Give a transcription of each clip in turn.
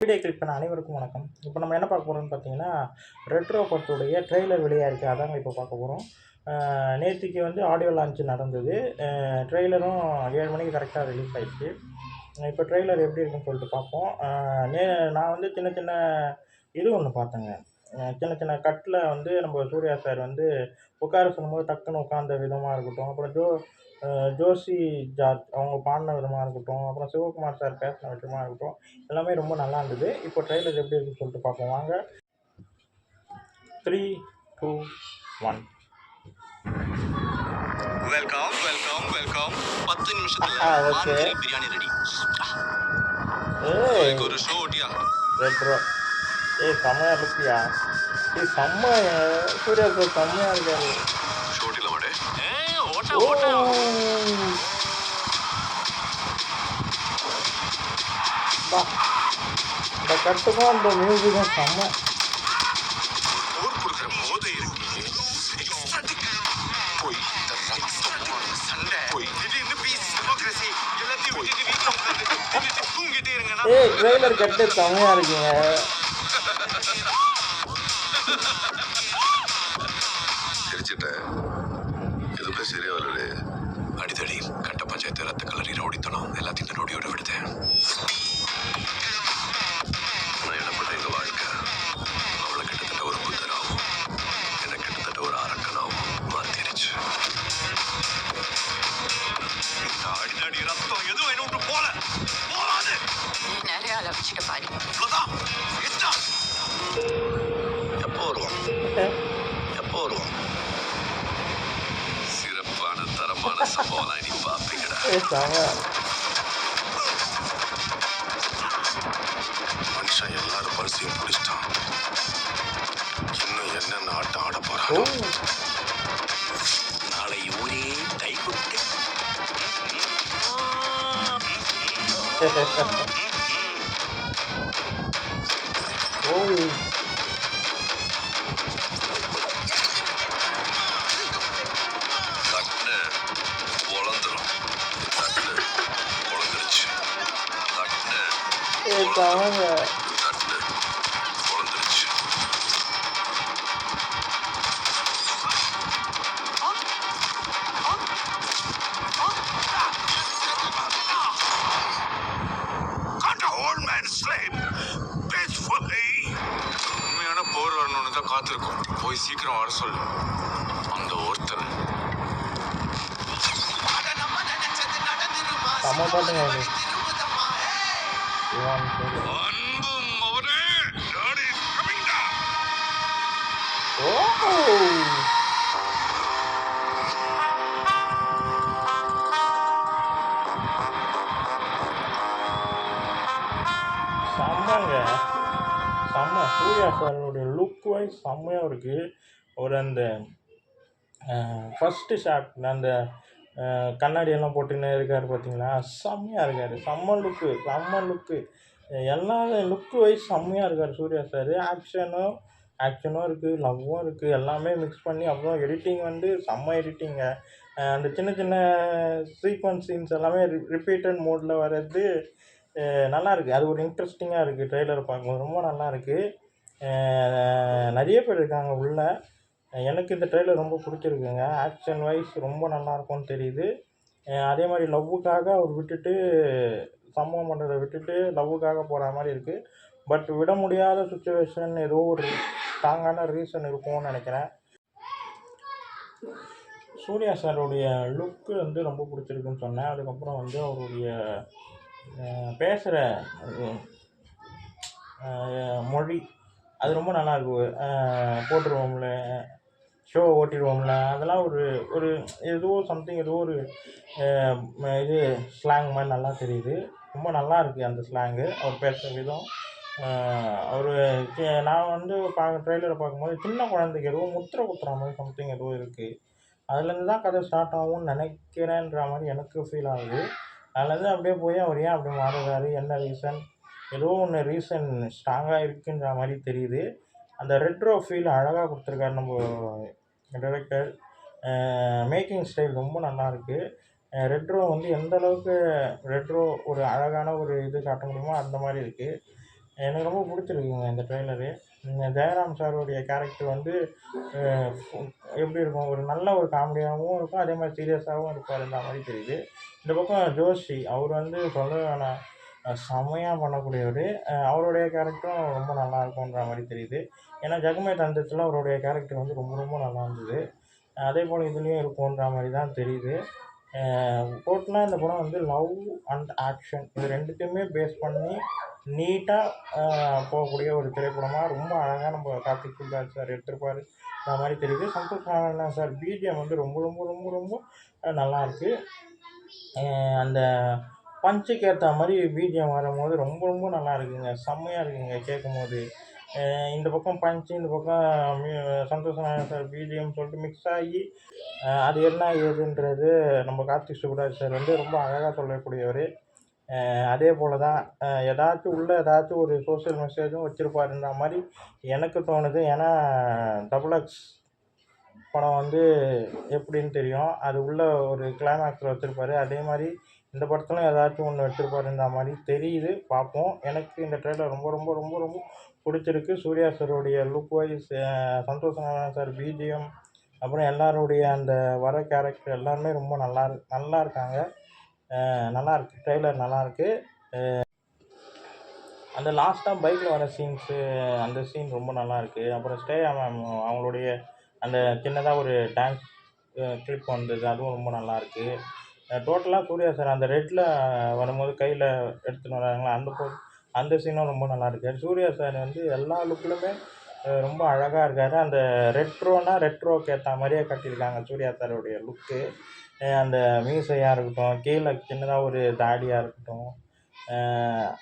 Video click பண்ண அனைவருக்கும் வணக்கம். இப்போ நம்ம என்ன பார்க்க போகிறோம்னு பார்த்தீங்கன்னா, ரெட்ரோ படத்துடைய ட்ரெய்லர் வெளியாயிருக்கு. அதாங்க இப்போ பார்க்க போகிறோம். நேத்திக்கு ஆடியோ லான்ச் நடந்தது. ட்ரெய்லரும் 7 மணிக்கு கரெக்டாக ரிலீஸ் ஆயிடுச்சு. இப்போ ட்ரெய்லர் எப்படி இருக்குன்னு சொல்லிட்டு பார்ப்போம். நே நான் சின்ன சின்ன இது ஒன்று பார்த்தேங்க. சின்ன சின்ன கட்டில் நம்ம சூர்யா சார் உட்கார சொல்லும்போது டக்குன்னு உட்காந்த விதமாக இருக்கட்டும், அப்புறம் ஜோசி ஜார்ஜ் அவங்க பாடின விதமாக இருக்கட்டும், அப்புறம் சிவகுமார் சார் பேசின விதமாக இருக்கட்டும், எல்லாமே ரொம்ப நல்லா இருந்தது. இப்போ ட்ரெய்லர் எப்படி இருக்குன்னு சொல்லிட்டு பார்ப்போம் வாங்க. 3, 2, 1. வெல்கம் வெல்கம் வெல்கம் 10 நிமிஷத்துல ஓகே. பிரியாணி ரெடி. ஏய் ஒரு ஷோ ஓட்டியா ரெட்ரோ. செம்மையா இருக்கியா? செம்ம சூர்யா சார் செம்மையா இருக்காரு. ஷோ ஓட்டில மாடே ஓட்ட ஓ ஓட்ட இந்த கட்டுக்கும் அந்த மியூசிக்கும் செம்ம. ஊர் கொடுக்குற போதை இருக்கு. போய் சண்டை போய் திடீர்னு பீஸ் டெமோக்ரஸி எல்லாத்தையும் விட்டுட்டு வீட்டுல உட்காந்து தூங்கிட்டே இருங்கன்னா ட்ரெய்லர் கட்டு செம்மையா இருக்குங்க. சிரிச்சிட்டேன். எதுவுமே சரியா வரல. அடித்தடி கட்ட பஞ்சாயத்து ரத்த கலரி ரவுடித்தனம் எல்லாத்தையும் இந்த நொடியோட விடுதேன். நான் என்னப்பட்ட எங்க வாழ்க்கை அவளை கிட்டத்தட்ட ஒரு புத்தராகவும் என்ன கிட்டத்தட்ட ஒரு அரக்கனாகவும் மாத்திருச்சு. இந்த அடிதடி ரத்தம் எதுவும் என்ன விட்டு போகாது. நீ நிறைய அளவிச்சுட்டு பாரு. இவ்வளவுதான். எப்போ வருவோம் எப்போ வருவோம்? சிறப்பான தரமான சம்பவம் நீ பாப்பீங்கடா. மனுஷன் எல்லாரும் பரிசையும் பிடிச்சிட்டான். இன்னும் என்னென்ன ஆட்டம் ஆட போறான். நாளை ஊரே கை கொடுத்து தட்டு பொழந்துரும். தட்டு பொழந்துருச்சு. தட்டு தட்டு பொழந்துருச்சு. உண்மையான போர் வரணும்னு தான் காத்திருக்கோம். போய் சீக்கிரம் வர சொல்லு அந்த ஒருத்தர். செம்ம பாட்டுங்க இது. அன்பும் அவரே டாடி கமிங் டவுன். செம்மங்க. செம்ம சூர்யா சாரோடைய லுக் வைஸ் செம்மையாக இருக்குது. அந்த ஃபஸ்ட்டு ஷாட் அந்த கண்ணாடியெல்லாம் போட்டுன்னு இருக்கார் பார்த்தீங்களா, செம்மையாக இருக்கார். செம்ம லுக்கு எல்லா லுக்கு வைஸ் செம்மையாக இருக்கார் சூர்யா சார். ஆக்ஷனும் இருக்குது, லவ்வும் இருக்குது, எல்லாமே மிக்ஸ் பண்ணி. அப்புறம் எடிட்டிங் செம்ம எடிட்டிங்க. அந்த சின்ன சின்ன சீக்வன்ஸ் சீன்ஸ் எல்லாமே ரிப்பீட்டட் மோடில் வர்றது நல்லா இருக்குது. அது ஒரு இன்ட்ரெஸ்டிங்காக இருக்குது. ட்ரெய்லரை பார்க்கும்போது ரொம்ப நல்லா இருக்குது. நிறைய பேர் இருக்காங்க உள்ள. எனக்கு இந்த ட்ரெய்லர் ரொம்ப பிடிச்சிருக்குங்க. ஆக்ஷன் வைஸ் ரொம்ப நல்லாயிருக்கும்னு தெரியுது. அதே மாதிரி லவ்வுக்காக அவர் விட்டுட்டு சம்பவம் பண்ணுறதை விட்டுட்டு லவ்வுக்காக போகிற மாதிரி இருக்குது. பட் விட முடியாத சுச்சுவேஷன் ஏதோ ஒரு ஸ்ட்ராங்கான ரீசன் இருக்கும்னு நினைக்கிறேன். சூர்யா சாரோடைய லுக்கு ரொம்ப பிடிச்சிருக்குன்னு சொன்னேன். அதுக்கப்புறம் அவருடைய பேசுகிற மொழி அது ரொம்ப நல்லாயிருக்கு. போட்டுருவோம்ல, ஷோ ஓட்டிடுவோம்ல, அதெல்லாம் ஒரு ஒரு ஏதோ ஒரு இது ஸ்லாங் மாதிரி நல்லா தெரியுது. ரொம்ப நல்லா இருக்குது அந்த ஸ்லாங்கு, அவர் பேசுகிற விதம். அவர் நான் ட்ரெய்லரை பார்க்கும்போது சின்ன குழந்தைக்கு ஏதோ முத்திரை குத்துற மாதிரி சம்திங் ஏதோ இருக்குது. அதுலேருந்து தான் கதை ஸ்டார்ட் ஆகும்னு நினைக்கிறேன்ற மாதிரி எனக்கு ஃபீல் ஆகுது. அதுலேருந்து அப்படியே போய் அவர் ஏன் அப்படி மாறுறாரு, என்ன ரீசன், ஏதோ ஒன்று ரீசன் ஸ்ட்ராங்காக இருக்குன்ற மாதிரி தெரியுது. அந்த ரெட்ரோ ஃபீல் அழகாக கொடுத்துருக்காரு நம்ம டைரக்டர். மேக்கிங் ஸ்டைல் ரொம்ப நல்லாயிருக்கு. ரெட்ரோ எந்த அளவுக்கு ரெட்ரோ ஒரு அழகான ஒரு இது காட்ட முடியுமோ அந்த மாதிரி இருக்குது. எனக்கு ரொம்ப பிடிச்சிருக்குங்க இந்த ட்ரெய்லரு. ஜெயராம் சாருடைய கேரக்டர் வந்து அஹ், எப்படி இருக்கும், ஒரு நல்ல ஒரு காமெடியாகவும் இருக்கும், அதே மாதிரி சீரியஸாகவும் இருப்பாருன்ற மாதிரி தெரியுது. இந்த பக்கம் ஜோஷி அவர் வந்து சொல்லவே வேணாம், செம்மையாக பண்ணக்கூடியவர். அவருடைய கேரக்டரும் ரொம்ப நல்லா இருக்கும்ன்ற மாதிரி தெரியுது. ஏன்னா ஜெகமே தந்திரத்தில் அவருடைய கேரக்டர் வந்து ரொம்ப ரொம்ப நல்லா இருந்தது. அதே போல் இதுலேயும் இருக்கும்ன்ற மாதிரி தான் தெரியுது. டோட்டலாக இந்த படம் வந்து லவ் அண்ட் ஆக்ஷன் இது ரெண்டுத்தையுமே பேஸ் பண்ணி நீட்டாக போகக்கூடிய ஒரு திரைப்படமாக ரொம்ப அழகாக நம்ம கார்த்திக் சுப்ராஜ் சார் எடுத்திருப்பாரு அந்த மாதிரி தெரியுது. சந்தோஷ் நாராயணன் சார் பிஜிஎம் வந்து ரொம்ப ரொம்ப ரொம்ப ரொம்ப நல்லாயிருக்கு. அந்த பஞ்சுக்கு ஏற்ற மாதிரி பிஜிஎம் வரும்போது ரொம்ப ரொம்ப நல்லா இருக்குங்க, செம்மையாக இருக்குங்க கேட்கும்போது. இந்த பக்கம் பஞ்சு, இந்த பக்கம் சந்தோஷ் நாராயணன் சார் பிஜிஎம் சொல்லிட்டு மிக்ஸ் ஆகி அது என்ன ஏதுன்றது நம்ம கார்த்திக் சுப்ராஜ் சார் வந்து ரொம்ப அழகாக சொல்லக்கூடியவர். அதே போல் தான் ஏதாச்சும் உள்ள ஏதாச்சும் ஒரு சோஷியல் மெசேஜும் வச்சுருப்பாருன்ற மாதிரி எனக்கு தோணுது. ஏன்னா டபுள் எக்ஸ் படம் வந்து எப்படின்னு தெரியும், அது உள்ள ஒரு கிளைமேக்ஸில் வச்சுருப்பாரு. அதே மாதிரி இந்த படத்துலையும் ஏதாச்சும் ஒன்று வச்சுருப்பாருன்ற மாதிரி தெரியுது, பார்ப்போம். எனக்கு இந்த ட்ரெய்லர் ரொம்ப ரொம்ப ரொம்ப ரொம்ப பிடிச்சிருக்கு. சூர்யா சாருடைய look wise, Santhosh Narayanan sir BGM, அப்புறம் எல்லாருடைய அந்த வர கேரக்டர் எல்லாருமே ரொம்ப நல்லா இருக்காங்க. நல்லாயிருக்கு, ட்ரெய்லர் நல்லாயிருக்கு. அந்த லாஸ்ட்டாக பைக்கில் வர சீன்ஸு, அந்த சீன் ரொம்ப நல்லாயிருக்கு. அப்புறம் ஸ்டேயா மேம் அவங்களுடைய அந்த சின்னதாக ஒரு டான்ஸ் கிளிப் வந்தது, அதுவும் ரொம்ப நல்லாயிருக்கு. டோட்டலாக சூர்யா சார் அந்த ரெட்டில் வரும்போது கையில் எடுத்துன்னு வராங்களா அந்த சீனும் ரொம்ப நல்லாயிருக்கு. சூர்யா சார் வந்து எல்லா லுக்லையுமே ரொம்ப அழகாக இருக்கார். அந்த ரெட்ரோக்கு ஏற்ற மாதிரியே கட்டியிருக்காங்க சூர்யா சாருடைய லுக்கு. அந்த மீசையாக இருக்கட்டும், கீழே சின்னதாக ஒரு தாடியாக இருக்கட்டும்,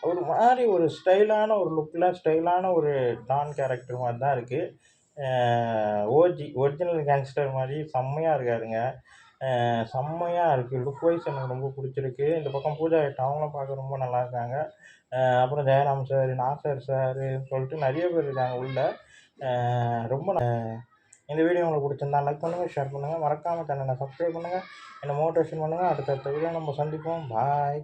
ஒரு மாதிரி ஒரு ஸ்டைலான ஒரு லுக்கில் ஸ்டைலான ஒரு டான் கேரக்டர் மாதிரி தான் இருக்குது. ஒரிஜினல் கேங்ஸ்டர் மாதிரி செம்மையாக இருக்காருங்க. செம்மையாக இருக்குது, லுக் வைஸ் எனக்கு ரொம்ப பிடிச்சிருக்கு. இந்த பக்கம் பூஜா ஹெட் அவங்களும் பார்க்க ரொம்ப நல்லா இருக்காங்க. அப்புறம் ஜெயராம் சார், நாசர் சார் சொல்லிட்டு நிறைய பேர் இருக்காங்க உள்ள. ரொம்ப இந்த வீடியோ உங்களுக்கு பிடிச்சிருந்தா லைக் பண்ணுங்கள், ஷேர் பண்ணுங்கள், மறக்காமல் சேனலை சப்ஸ்கிரைப் பண்ணுங்கள், என்னை மோட்டிவேஷன் பண்ணுங்கள். அடுத்தடுத்த வீடியோ நம்ம சந்திப்போம். பாய்.